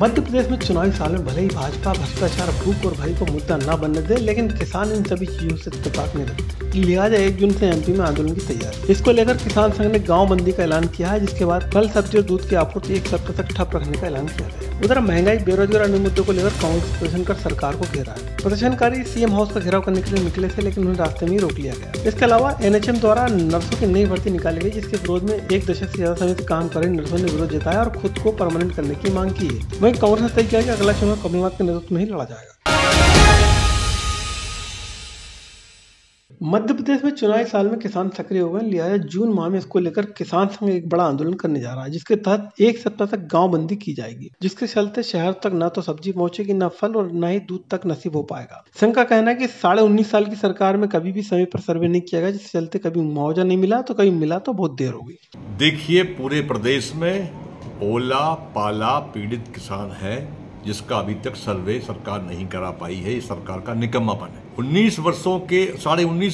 मध्य प्रदेश में चुनावी साल में भले ही भाजपा भ्रष्टाचार, भूख और भय को मुद्दा न बनने दे, लेकिन किसान इन सभी चीजों से इत्तेफाक नहीं रखते। लिहाजा 1 जून से एमपी में आंदोलन की तैयारी। इसको लेकर किसान संघ ने गांव बंदी का ऐलान किया है, जिसके बाद फल, सब्जी और दूध की आपूर्ति 1 सप्ताह तक ठप रखने का ऐलान किया गया। उधर महंगाई, बेरोजगार अन्य मुद्दों को लेकर कांग्रेस प्रदर्शन कर सरकार को घेरा है। प्रदर्शनकारी सीएम हाउस का घेराव करने के लिए निकले थे, लेकिन उन्हें रास्ते में ही रोक लिया गया। इसके अलावा एनएचएम द्वारा नर्सों की नई भर्ती निकाली गई, जिसके विरोध में 1 दशक से ज्यादा समय से काम कर रहे नर्सों ने विरोध जताया और खुद को परमानेंट करने की मांग की है। वहीं कांग्रेस ने तय किया कि अगला चुनाव कमलनाथ के नेतृत्व में ही लड़ा जाएगा। मध्य प्रदेश में चुनावी साल में किसान सक्रिय हो गए, लिहाजा जून माह में इसको लेकर किसान संघ एक बड़ा आंदोलन करने जा रहा है, जिसके तहत 1 सप्ताह तक गांव बंदी की जाएगी, जिसके चलते शहर तक न तो सब्जी पहुंचेगी, न फल और न ही दूध तक नसीब हो पाएगा। संघ का कहना है कि 19.5 साल की सरकार में कभी भी समय पर सर्वे नहीं किया गया, जिसके चलते कभी मुआवजा नहीं मिला तो कभी मिला तो बहुत देर हो गई। देखिए, पूरे प्रदेश में ओला पाला पीड़ित किसान है, जिसका अभी तक सर्वे सरकार नहीं करा पाई है। ये सरकार का निकम्मापन है। 19.5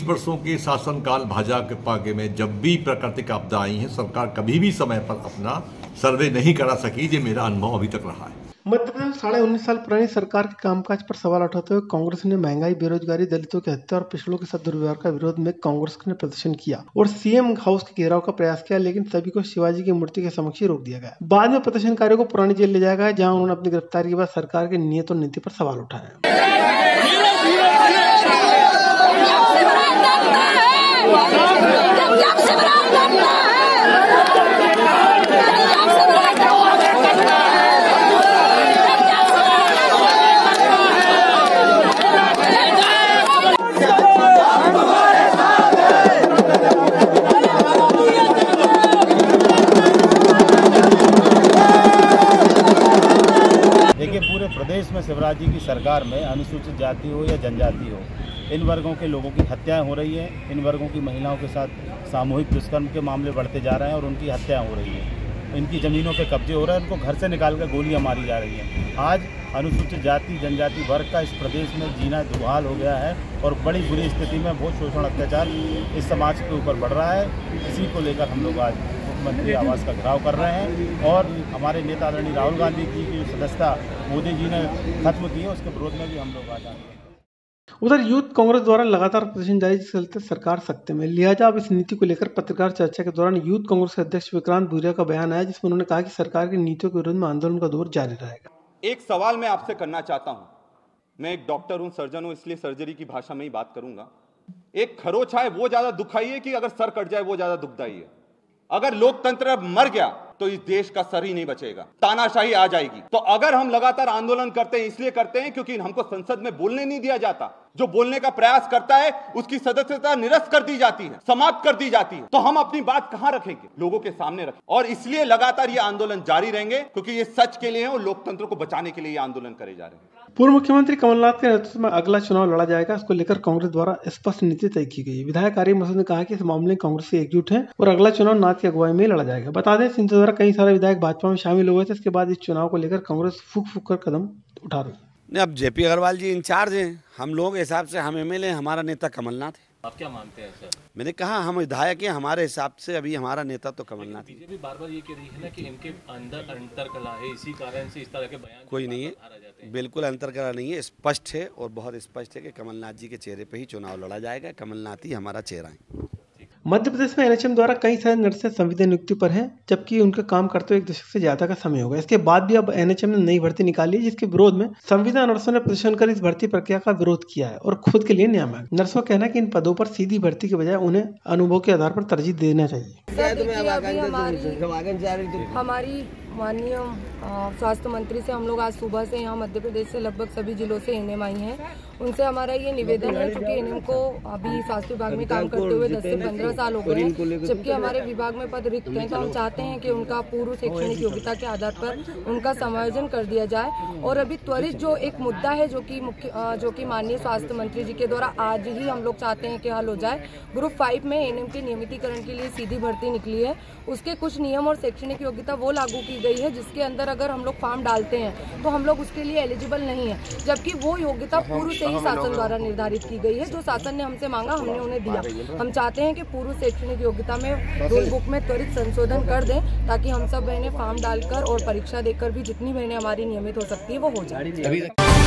वर्षों के शासनकाल भाजपा के में जब भी प्राकृतिक आपदा आई है, सरकार कभी भी समय पर अपना सर्वे नहीं करा सकी। ये मेरा अनुभव अभी तक रहा है। मध्य प्रदेश 19.5 साल पुरानी सरकार के कामकाज पर सवाल उठाते हुए कांग्रेस ने महंगाई, बेरोजगारी, दलितों की हत्या और पिछड़ों के साथ दुर्व्यवहार का विरोध में कांग्रेस ने प्रदर्शन किया और सीएम हाउस के घेराव का प्रयास किया, लेकिन सभी को शिवाजी की मूर्ति के समक्ष ही रोक दिया गया। बाद में प्रदर्शनकारियों को पुरानी जेल ले जाया गया, जहां उन्होंने अपनी गिरफ्तारी के बाद सरकार की नीयत और नीति पर सवाल उठाया। देखिए, पूरे प्रदेश में शिवराज जी की सरकार में अनुसूचित जाति हो या जनजाति हो, इन वर्गों के लोगों की हत्याएं हो रही है। इन वर्गों की महिलाओं के साथ सामूहिक दुष्कर्म के मामले बढ़ते जा रहे हैं और उनकी हत्याएं हो रही है। इनकी ज़मीनों पे कब्जे हो रहे हैं, उनको घर से निकालकर गोलियां मारी जा रही हैं। आज अनुसूचित जाति जनजाति वर्ग का इस प्रदेश में जीना दुहाल हो गया है और बड़ी बुरी स्थिति में बहुत शोषण, अत्याचार इस समाज के ऊपर बढ़ रहा है। इसी को लेकर हम लोग आज मुख्यमंत्री आवास का घेराव कर रहे हैं और हमारे नेता आदरणीय राहुल गांधी की सदस्यता मोदी जी ने खत्म की है, उसके विरोध में भी हम लोग आज आए। उधर यूथ कांग्रेस द्वारा लगातार प्रदर्शन जारी, जिसके चलते सरकार सख्ते में। लिहाजा अब इस नीति को लेकर पत्रकार चर्चा के दौरान यूथ कांग्रेस के अध्यक्ष विक्रांत भूरिया का बयान आया, जिसमें उन्होंने कहा कि सरकार की नीतियों के विरोध में आंदोलन का दौर जारी रहेगा। एक सवाल मैं आपसे करना चाहता हूं। मैं एक डॉक्टर हूं, सर्जन हूं, इसलिए सर्जरी की भाषा में ही बात करूंगा। एक खरोच है वो ज्यादा दुखाई है कि अगर सर कट जाए वो ज्यादा दुखदाई है? अगर लोकतंत्र मर गया तो इस देश का सर ही नहीं बचेगा, तानाशाही आ जाएगी। तो अगर हम लगातार आंदोलन करते हैं, इसलिए करते हैं क्योंकि हमको संसद में बोलने नहीं दिया जाता। जो बोलने का प्रयास करता है उसकी सदस्यता निरस्त कर दी जाती है, समाप्त कर दी जाती है। तो हम अपनी बात कहां रखेंगे? लोगों के सामने रखें। और इसलिए लगातार ये आंदोलन जारी रहेंगे, क्योंकि ये सच के लिए है और लोकतंत्र को बचाने के लिए ये आंदोलन करे जा रहे हैं। पूर्व मुख्यमंत्री कमलनाथ के नेतृत्व में अगला चुनाव लड़ा जाएगा, इसको लेकर कांग्रेस द्वारा स्पष्ट नीति तय की गई। विधायक आरिफ मसूद ने कहा कि इस मामले में कांग्रेस से एकजुट है और अगला चुनाव नाथ की अगुवाई में लड़ा जाएगा। बता दें, सिंध द्वारा कई सारे विधायक भाजपा में शामिल हुए थे। इसके बाद इस चुनाव को लेकर कांग्रेस फूक कर कदम उठा रही है। नहीं, अब जेपी अग्रवाल जी इंचार्ज हैं। हम लोगों के हिसाब से हम एमएलए, हमारा नेता कमलनाथ है। आप क्या मानते हैं सर? मैंने कहा हम विधायक हैं, हमारे हिसाब से अभी हमारा नेता तो कमलनाथ है। बीजेपी बार-बार ये कह रही है ना कि इनके अंदर अंतरकला है, इसी कारण से इस तरह के बयान कोई नहीं है, बिल्कुल अंतरकला नहीं है, स्पष्ट है और बहुत स्पष्ट है कि कमलनाथ जी के चेहरे पे ही चुनाव लड़ा जाएगा। कमलनाथ ही हमारा चेहरा है। मध्य प्रदेश में एनएचएम द्वारा कई सारे नर्सें संविदा नियुक्ति पर हैं, जबकि उनका काम करते हुए 1 दशक से ज्यादा का समय होगा। इसके बाद भी अब एनएचएम ने नई भर्ती निकाली, जिसके विरोध में संविदा नर्सों ने प्रदर्शन कर इस भर्ती प्रक्रिया का विरोध किया है और खुद के लिए न्याय मांगा। नर्सों का कहना है कि इन पदों पर सीधी भर्ती के बजाय उन्हें अनुभव के आधार पर तरजीह देना चाहिए। हमारी माननीय स्वास्थ्य मंत्री से हम लोग आज सुबह से यहाँ मध्य प्रदेश से लगभग सभी जिलों से एनएम आई हैं। उनसे हमारा ये निवेदन है, क्योंकि एनएम को अभी स्वास्थ्य विभाग में काम करते हुए 10 से 15 साल हो गए हैं, जबकि हमारे विभाग में पद रिक्त हैं। तो हम चाहते हैं कि उनका पूर्व शैक्षणिक योग्यता के आधार पर उनका समायोजन कर दिया जाए। और अभी त्वरित जो एक मुद्दा है जो कि माननीय स्वास्थ्य मंत्री जी के द्वारा आज ही हम लोग चाहते हैं कि हल हो जाए। ग्रुप 5 में एनएम के नियमितीकरण के लिए सीधी भर्ती निकली है, उसके कुछ नियम और शैक्षणिक योग्यता वो लागू की की गई है जिसके अंदर अगर हम लोग फॉर्म डालते हैं तो हम लोग उसके लिए एलिजिबल नहीं है, जबकि वो योग्यता पूर्व से ही शासन द्वारा निर्धारित की गई है। जो शासन ने हमसे मांगा हमने उन्हें दिया। हम चाहते हैं कि पूर्व शैक्षणिक योग्यता में रूल बुक में त्वरित संशोधन कर दें ताकि हम सब बहनें फॉर्म डालकर और परीक्षा देकर भी जितनी बहनें हमारी नियमित हो सकती है वो हो जाए।